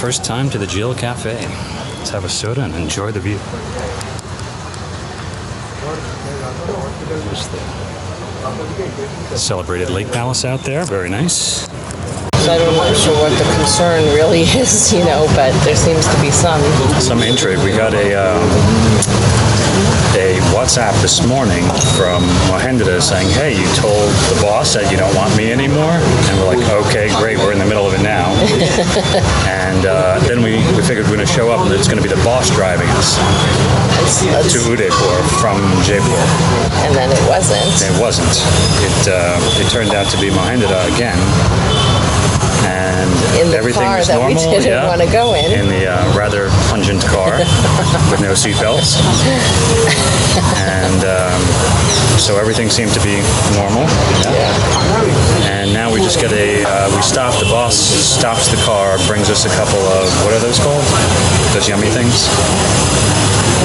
First time to the Jill Cafe. Let's have a soda and enjoy the view. There's the celebrated Lake Palace out there. Very nice. So I'm not sure what the concern really is, but there seems to be some intrigue. We got a WhatsApp this morning from Mohendra saying, hey, you told the boss that you don't want me anymore? And we're like, okay, great, we're in the middle of it now. And then we figured we're going to show up and it's going to be the boss driving us to Udaipur from Jaipur. And then it wasn't. It wasn't. It turned out to be Mohendra again. And in the everything car was that normal. we didn't want to go in. In the rather pungent car with no seatbelts. And so everything seemed to be normal. Yeah. And now we just get we stop, the boss stops the car, brings us a couple of, what are those called? Those yummy things?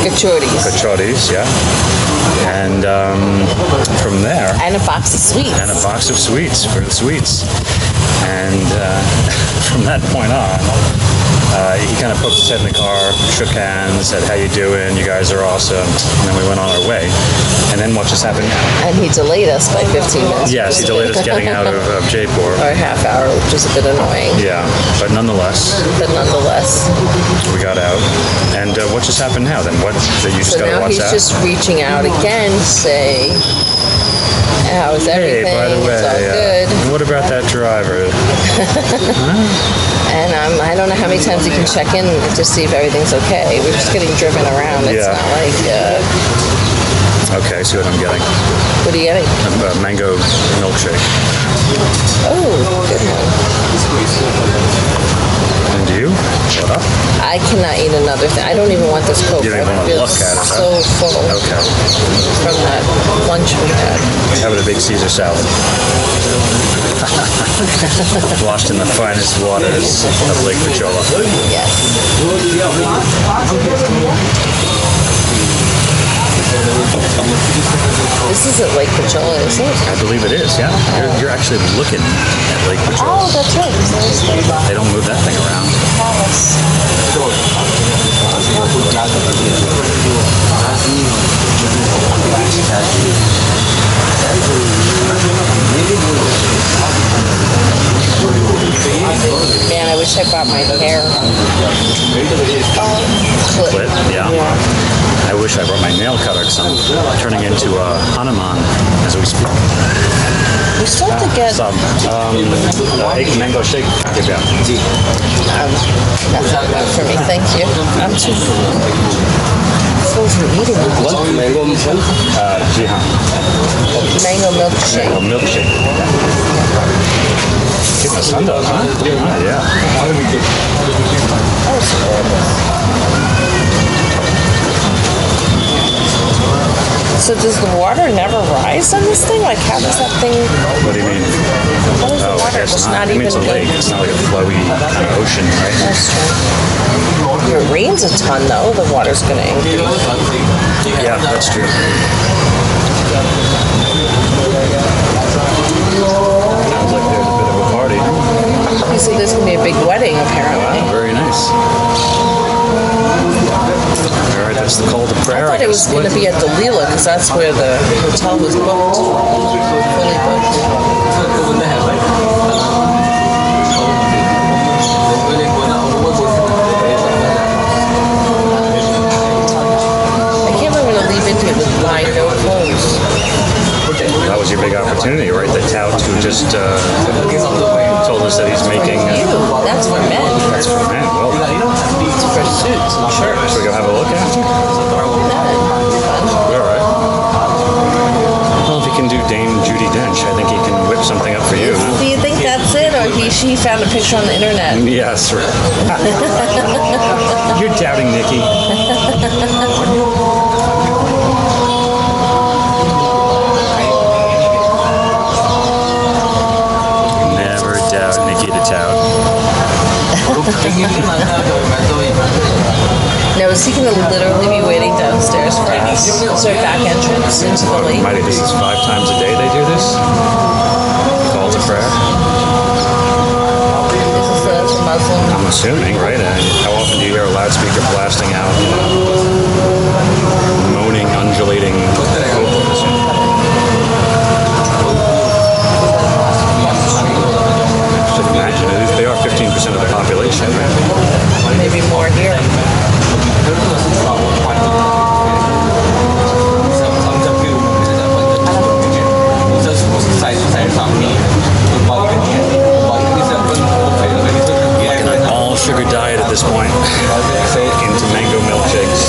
Kachoris. Kachoris, yeah. And from there... And a box of sweets. And a box of sweets for the sweets. And from that point on, he kind of poked his head in the car, shook hands, said, how you doing? You guys are awesome. And then we went on our way. And then what just happened now? And he delayed us by 15 minutes. Yes, he delayed us getting out of Jaipur. Or a half hour, which was a bit annoying. Yeah, but nonetheless. We got out. And what just happened now then? What, that you just got a WhatsApp? So now he's just reaching out again to say, how's everything? Hey, by the way, it's all good. What about that driver? And I don't know how many times you can check in to see if everything's okay. We're just getting driven around. It's not like... Okay, see what I'm getting. What are you getting? A mango milkshake. Oh, good one. And you? What up? I cannot eat another thing. I don't even want this Coke. You don't even want to look at it, so full. Okay. From that lunch we had. Having a big Caesar salad. Washed in the finest waters of Lake Pichola. Yes. This isn't Lake Pichola, is it? I believe it is, yeah. You're actually looking at Lake Pichola. Oh, that's right. They don't move that thing around. Man, I wish I brought my hair. Clip, yeah. I wish I brought my nail cutter because I'm turning into a Hanuman as we speak. We still have to get... Egg mango shake. That's not enough for me, thank you. I'm too... From eating Mango mango milkshake. Mango milkshake. Get the sun does, huh? Yeah. So does the water never rise on this thing? Like, how does that thing... What do you mean? How does the water it's just not. not I mean, even... it's a lake. It's not like a flowy kind of ocean, right? That's true. If it rains a ton, though, the water's going to increase. Yeah, that's true. Sounds like there's a bit of a party. You see, there's going to be a big wedding, apparently. Wow, very nice. All right, that's the call to prayer. I thought it was going to be at the Leela, because that's where the hotel was booked. Fully booked. That was your big opportunity, right? The tout who just told us that he's making... That's for men. That's for men. Well, it's for suits and shirts. Should we go have a look at it? All right. Well, if he can do Dame Judi Dench, I think he can whip something up for you. Huh? Do you think that's it, or she found a picture on the internet? Yes, right. You're doubting Nikki. Now, is he going to literally be waiting downstairs for us? Is there a back entrance into the lake? Mighty, this is 5 times a day they do this? Call to prayer? This is the Muslim. I'm assuming, right? How often do you hear a loudspeaker blasting out, moaning, undulating vocals? Just imagine, they are 15% of the population, right? Maybe more here. Like an all sugar diet at this point. Into mango milkshakes.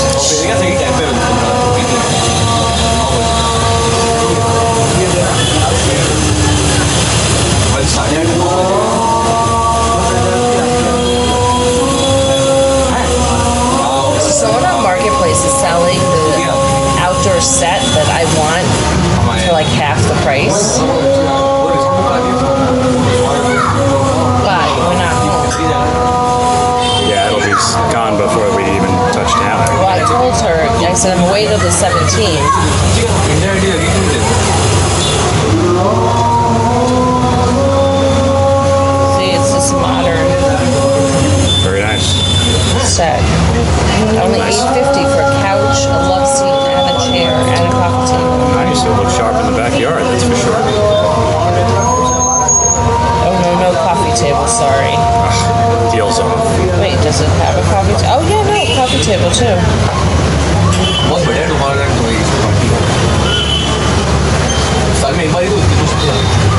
Someone on Marketplace is selling the outdoor set that I want for like half the price. Why? We're not home. Yeah, it'll be gone before we even touch down. Well, I told her, I said I'm away till the 17th. See, it's this modern Very nice. set. Only $8.50 for a couch, a love seat, and a chair, and a coffee table. Nice. It'll look sharp in the backyard, that's for sure. Oh no, no coffee table, sorry. Deals off. Wait, does it have a coffee table? Oh yeah, no, coffee table too.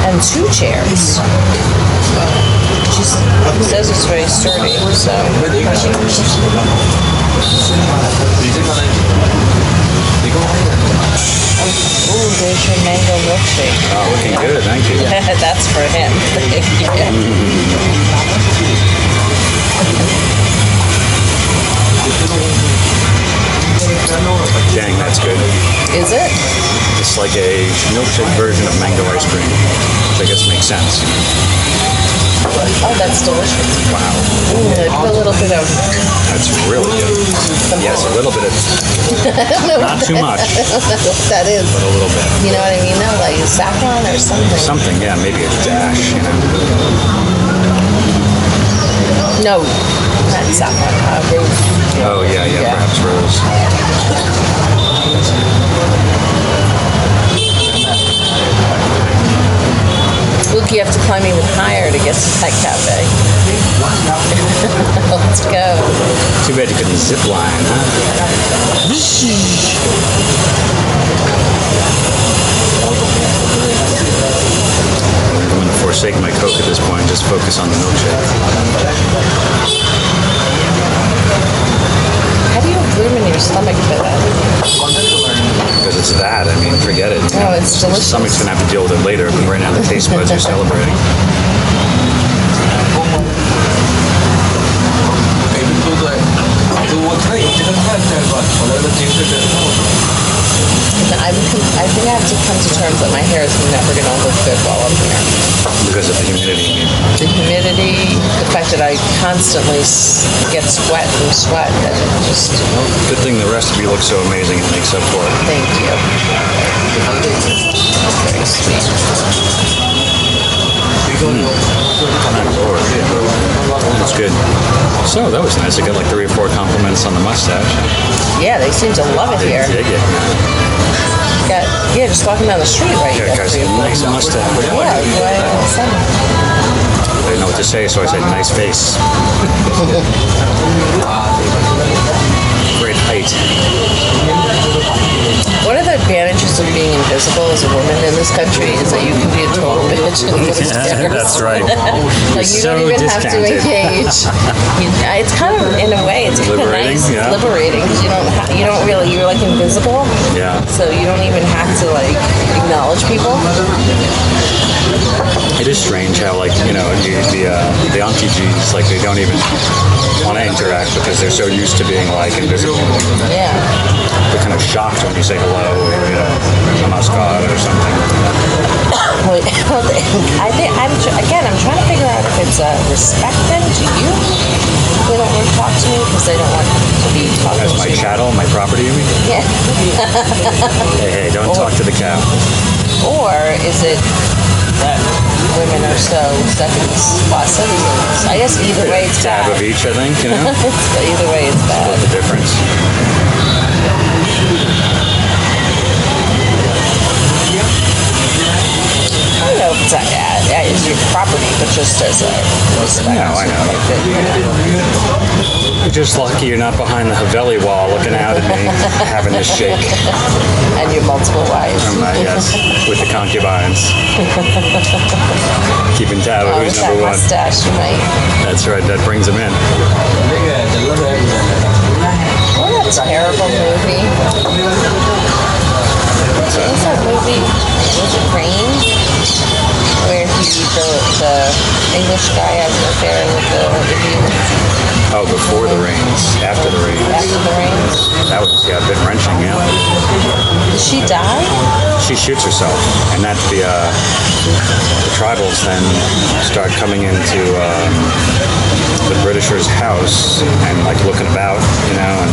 And 2 chairs. She says it's very sturdy, so. Ooh, there's your mango milkshake. Oh, looking good, thank you. That's for him. Thank Dang, that's good. you. Is it? It's like a milkshake version of mango ice cream, which I guess makes sense. Oh, that's delicious. Wow. Ooh, I put a little bit of. That's really good. Yes, a little bit of, I don't know not too much, I don't know what that is. but a little bit. You know what I mean? Though, like saffron or something. Something, yeah, maybe a dash, you know. No, not saffron. Rose. Oh, yeah, perhaps rose. Look, you have to climb even higher to get to that cafe. Let's go. Too bad you couldn't zip line, huh? I'm going to forsake my Coke at this point, just focus on the milkshake. How do you have room in your stomach for that? Because it's that, I mean, forget it. Oh, it's Your delicious. stomach's going to have to deal with it later, but right now the taste buds are celebrating. I think I have to come to terms that my hair is never going to look good while I'm here. Because of the humidity, you mean. The humidity, the fact that I constantly get sweat from sweat, that it just, Good thing the rest of you look so amazing, it makes up for it. thank you. Very sweet. That's good. So, that was nice. I got like 3 or 4 compliments on the mustache. Yeah, they seem to love it They here. dig it. Yeah, just walking down the street, right? Yeah, guys, nice mustache. Yeah, right on the side. I didn't know what to say, so I said, nice face. Great height. One of the advantages of being invisible as a woman in this country is that you can be a total bitch and nobody cares. That's right. Like you So don't even have to discounted. engage. It's kind of, in a way, it's kind of Liberating, nice, yeah. liberating, because you don't really, you're like invisible. Yeah. So you don't even have to like acknowledge people. It is strange how, like, you know, the Auntie G's, like, they don't even want to interact because they're so used to being, like, invisible. Yeah. They're kind of shocked when you say hello or, you know, namaskar or something. I think I'm trying to figure out if it's a respect thing to you. They don't want to talk to me because they don't want to be talking As to my me. chattel, my property, you mean? Yeah. Hey, don't talk to the cow. Or is it women are so stuck in this lost citizens. I guess either way it's Tab bad. of each, I think, you know? Either way it's bad. What's the difference? I don't know if it's your property, but just as a respect. No, I know. You're just lucky you're not behind the Haveli wall looking out at me, having this shake. And your multiple wives. Yes, with the concubines. Keeping tab of who's With that number one. mustache, you might. That's right, that brings them in. What a terrible movie. What was that movie? Was it Rain? Where the English guy has an affair with the Indian Oh, before the rains, after the rains. after the rains. That was, a bit wrenching, yeah. Did she die? She shoots herself, and that the tribals then start coming into the Britishers' house and like looking about, you know, and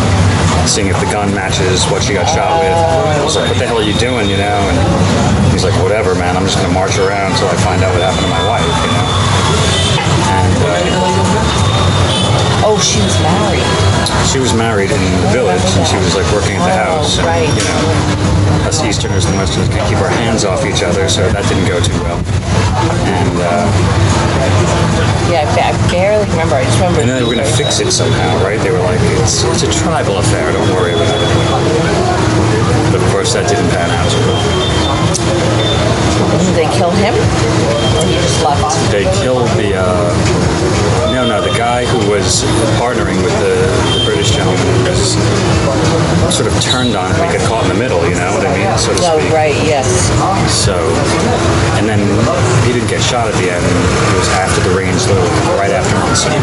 seeing if the gun matches what she got shot with. I was like, what the hell are you doing, you know? And he's like, whatever, man, I'm just going to march around until I find out what happened to my wife, you know? And Oh, she was married. she was married in the village, and she was like working at the house. And, right. you know, us Easterners and Westerners can't keep our hands off each other, so that didn't go too well. And Yeah, I barely remember. I just remember. and then they were going to fix it somehow, right? They were like, it's a tribal affair, don't worry about it. But of course, that didn't pan out too well. Did they kill him? Or he just left? They killed the the guy who was partnering with the British gentleman was sort of turned on him. He got caught in the middle, you know what I mean, so to Oh, speak. right, yes. So, and then he didn't get shot at the end. It was after the rains, literally right after monsoon.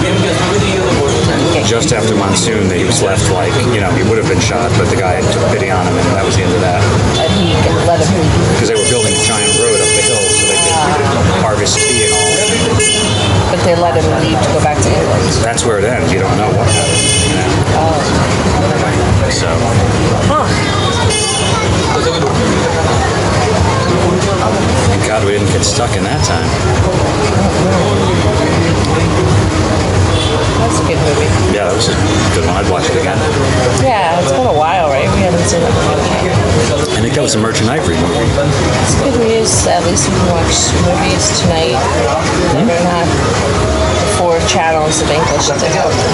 Just after monsoon, he was left like, you know, he would have been shot, but the guy took pity on him, and that was the end of that. And he let him. Because they were building a giant road up the hill so they could harvest tea and all. But they let him leave to go back to England. That's where it ends. You don't know what happened. You know? So, Huh. thank God we didn't get stuck in that time. That's a good movie. Yeah, that was a good one. I'd watch it again. Yeah, it's been a while, right? We haven't seen it in a while. I think that was a Merchant Ivory movie. It's good news. At least we can watch movies tonight. They're not 4 channels of English that they have like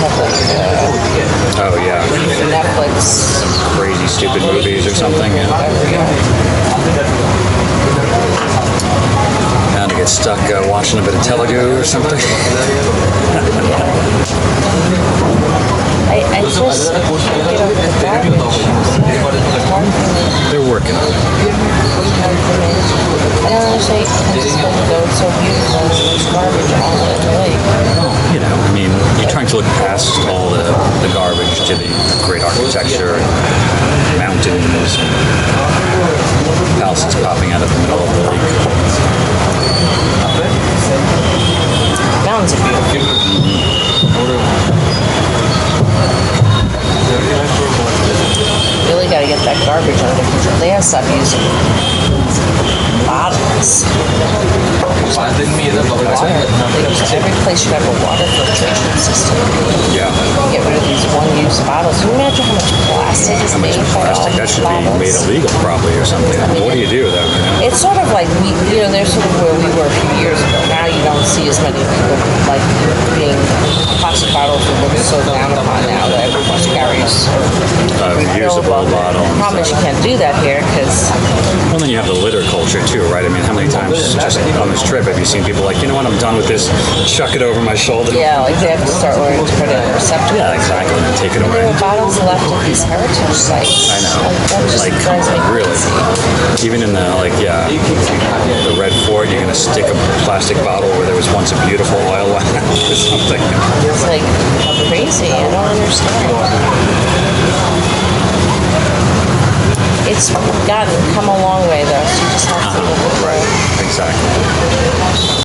Oh, yeah. Netflix. Crazy, stupid movies or something. Yeah. Now to get stuck watching a bit of Telugu or something. I just get off the garbage. They're working on it. I don't understand. I just feel like though it's so beautiful. There's garbage all over the lake. You know, I mean, you're trying to look past all the garbage to the great architecture and mountains and houses popping out of the middle of the lake. Mountains are beautiful. Really got to get that garbage under control. They have to stop using bottles. Every place should have a water filtration system. Yeah. Get rid of these one-use bottles. Can you imagine how much plastic is How much made by all plastic? That these should be bottles? made illegal probably or something. What do you do with that? You know? It's sort of like there's sort of where we were a few years ago. Now you don't see as many people like being plastic bottles are looked so down upon now that everyone carries Reusable bottle. The problem is you can't do that here because Well, then you have the litter culture too, right? I mean, how many times just on this trip have you seen people like, you know what, I'm done with this, chuck it over my shoulder? like they have to start learning to put it in a receptacle. Yeah, exactly. And take it There away. were bottles left at these heritage sites. I know. That just Like, come drives me on, really? crazy. Even in the the Red Fort, you're gonna stick a plastic bottle where there was once a beautiful oil lamp or something. It's like crazy. I don't understand. It's come a long way though. So you just have to live with it. Exactly.